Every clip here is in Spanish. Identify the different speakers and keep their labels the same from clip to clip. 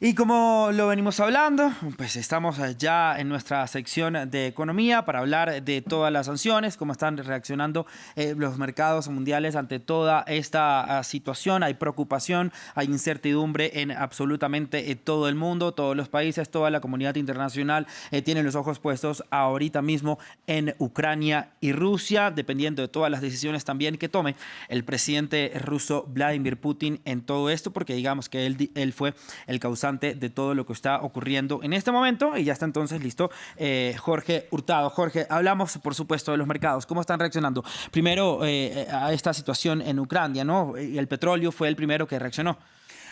Speaker 1: Y como lo venimos hablando, pues estamos ya en nuestra sección de economía para hablar de todas las sanciones, cómo están reaccionando los mercados mundiales ante toda esta situación. Hay preocupación, hay incertidumbre en absolutamente todo el mundo, todos los países, toda la comunidad internacional tiene los ojos puestos ahorita mismo en Ucrania y Rusia, dependiendo de todas las decisiones también que tome el presidente ruso Vladimir Putin en todo esto, porque digamos que él fue el causante de todo lo que está ocurriendo en este momento. Y ya está entonces listo Jorge Hurtado. Jorge, hablamos por supuesto de los mercados, cómo están reaccionando primero a esta situación en Ucrania, ¿no? Y el petróleo fue el primero que reaccionó.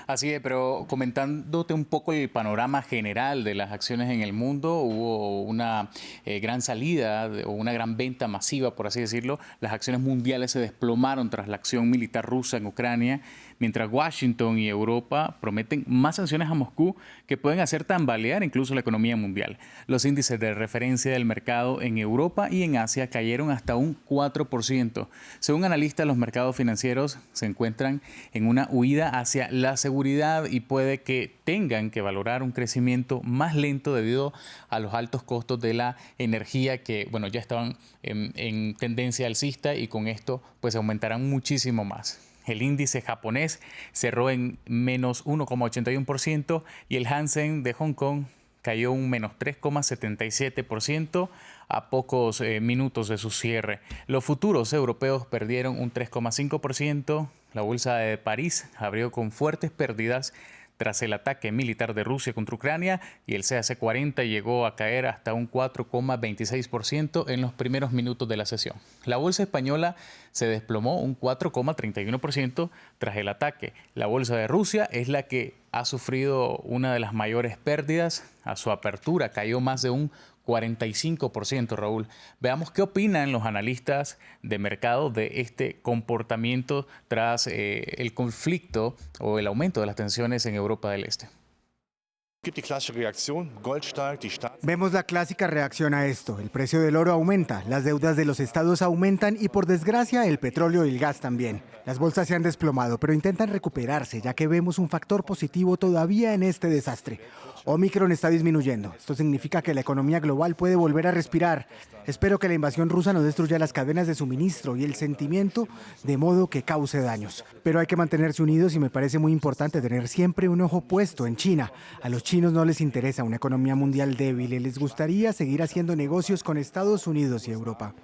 Speaker 2: Así es, pero comentándote un poco el panorama general de las acciones en el mundo, hubo una gran salida o una gran venta masiva, por así decirlo. Las acciones mundiales se desplomaron tras la acción militar rusa en Ucrania, mientras Washington y Europa prometen más sanciones a Moscú que pueden hacer tambalear incluso la economía mundial. Los índices de referencia del mercado en Europa y en Asia cayeron hasta un 4%. Según analistas, los mercados financieros se encuentran en una huida hacia la seguridad y puede que tengan que valorar un crecimiento más lento debido a los altos costos de la energía que, bueno, ya estaban en tendencia alcista y con esto pues aumentarán muchísimo más. El índice japonés cerró en menos 1,81% y el Hansen de Hong Kong cayó un menos 3,77% a pocos minutos de su cierre. Los futuros europeos perdieron un 3,5%. La bolsa de París abrió con fuertes pérdidas tras el ataque militar de Rusia contra Ucrania y el CAC 40 llegó a caer hasta un 4,26% en los primeros minutos de la sesión. La bolsa española se desplomó un 4,31% tras el ataque. La bolsa de Rusia es la que ha sufrido una de las mayores pérdidas. A su apertura cayó más de un 45%, Raúl. Veamos qué opinan los analistas de mercado de este comportamiento tras el conflicto o el aumento de las tensiones en Europa del Este.
Speaker 3: Vemos la clásica reacción a esto. El precio del oro aumenta, las deudas de los estados aumentan y por desgracia el petróleo y el gas también. Las bolsas se han desplomado, pero intentan recuperarse ya que vemos un factor positivo todavía en este desastre. Omicron está disminuyendo. Esto significa que la economía global puede volver a respirar. Espero que la invasión rusa no destruya las cadenas de suministro y el sentimiento de modo que cause daños. Pero hay que mantenerse unidos y me parece muy importante tener siempre un ojo puesto en China. A los chinos no les interesa una economía mundial débil y les gustaría seguir haciendo negocios con Estados Unidos y Europa.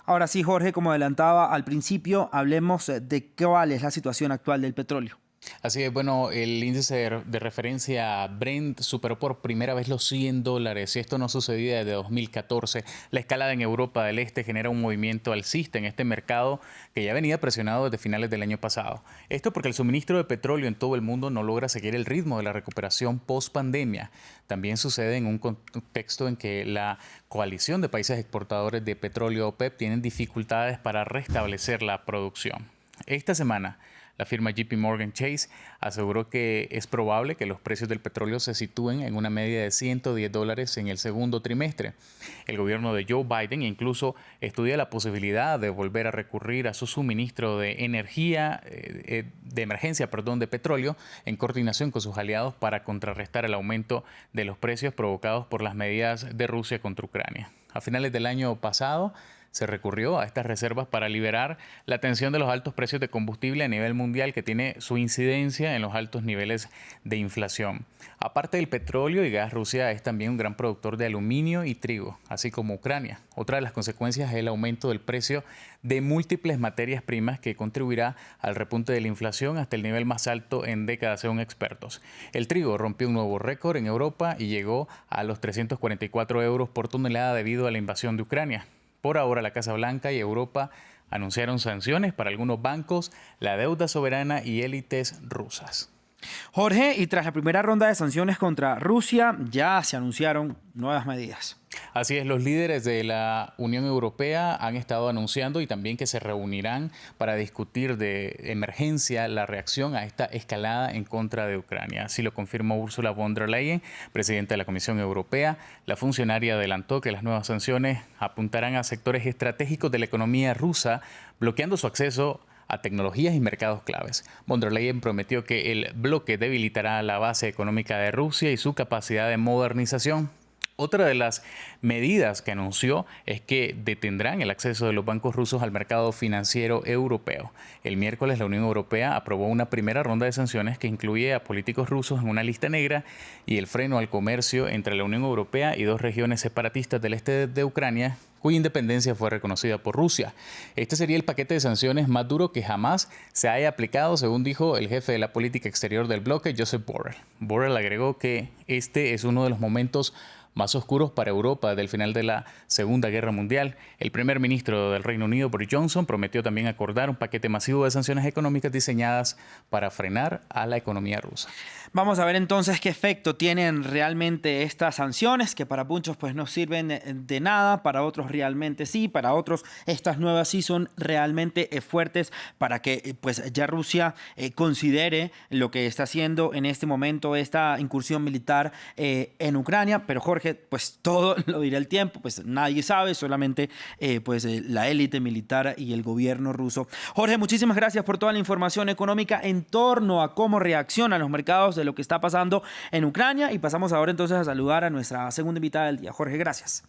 Speaker 1: Ahora sí, Jorge, como adelantaba al principio, hablemos de cuál es la situación actual del petróleo.
Speaker 2: Así es, bueno, el índice de referencia Brent superó por primera vez los $100 y esto no sucedía desde 2014. La escalada en Europa del Este genera un movimiento alcista en este mercado que ya venía presionado desde finales del año pasado. Esto porque el suministro de petróleo en todo el mundo no logra seguir el ritmo de la recuperación post-pandemia. También sucede en un contexto en que la coalición de países exportadores de petróleo OPEP tienen dificultades para restablecer la producción. Esta semana, la firma JP Morgan Chase aseguró que es probable que los precios del petróleo se sitúen en una media de $110 en el segundo trimestre. El gobierno de Joe Biden incluso estudia la posibilidad de volver a recurrir a su suministro de energía, de emergencia, de petróleo, en coordinación con sus aliados para contrarrestar el aumento de los precios provocados por las medidas de Rusia contra Ucrania. A finales del año pasado, se recurrió a estas reservas para liberar la tensión de los altos precios de combustible a nivel mundial que tiene su incidencia en los altos niveles de inflación. Aparte del petróleo y gas, Rusia es también un gran productor de aluminio y trigo, así como Ucrania. Otra de las consecuencias es el aumento del precio de múltiples materias primas que contribuirá al repunte de la inflación hasta el nivel más alto en décadas, según expertos. El trigo rompió un nuevo récord en Europa y llegó a los 344 euros por tonelada debido a la invasión de Ucrania. Por ahora, la Casa Blanca y Europa anunciaron sanciones para algunos bancos, la deuda soberana y élites rusas.
Speaker 1: Jorge, y tras la primera ronda de sanciones contra Rusia, ya se anunciaron nuevas medidas.
Speaker 2: Así es, los líderes de la Unión Europea han estado anunciando y también que se reunirán para discutir de emergencia la reacción a esta escalada en contra de Ucrania. Así lo confirmó Ursula von der Leyen, presidenta de la Comisión Europea. La funcionaria adelantó que las nuevas sanciones apuntarán a sectores estratégicos de la economía rusa, bloqueando su acceso a tecnologías y mercados claves. Von der Leyen prometió que el bloque debilitará la base económica de Rusia y su capacidad de modernización. Otra de las medidas que anunció es que detendrán el acceso de los bancos rusos al mercado financiero europeo. El miércoles la Unión Europea aprobó una primera ronda de sanciones que incluye a políticos rusos en una lista negra y el freno al comercio entre la Unión Europea y dos regiones separatistas del este de Ucrania, cuya independencia fue reconocida por Rusia. Este sería el paquete de sanciones más duro que jamás se haya aplicado, según dijo el jefe de la política exterior del bloque, Josep Borrell. Borrell agregó que este es uno de los momentos más oscuros para Europa desde el final de la Segunda Guerra Mundial. El primer ministro del Reino Unido, Boris Johnson, prometió también acordar un paquete masivo de sanciones económicas diseñadas para frenar a la economía rusa.
Speaker 1: Vamos a ver entonces qué efecto tienen realmente estas sanciones, que para muchos pues no sirven de nada, para otros realmente sí, para otros estas nuevas sí son realmente fuertes para que pues ya Rusia considere lo que está haciendo en este momento esta incursión militar en Ucrania. Pero Jorge, pues todo lo dirá el tiempo, pues nadie sabe, solamente la élite militar y el gobierno ruso. Jorge, muchísimas gracias por toda la información económica en torno a cómo reaccionan los mercados de lo que está pasando en Ucrania, y pasamos ahora entonces a saludar a nuestra segunda invitada del día. Jorge, gracias.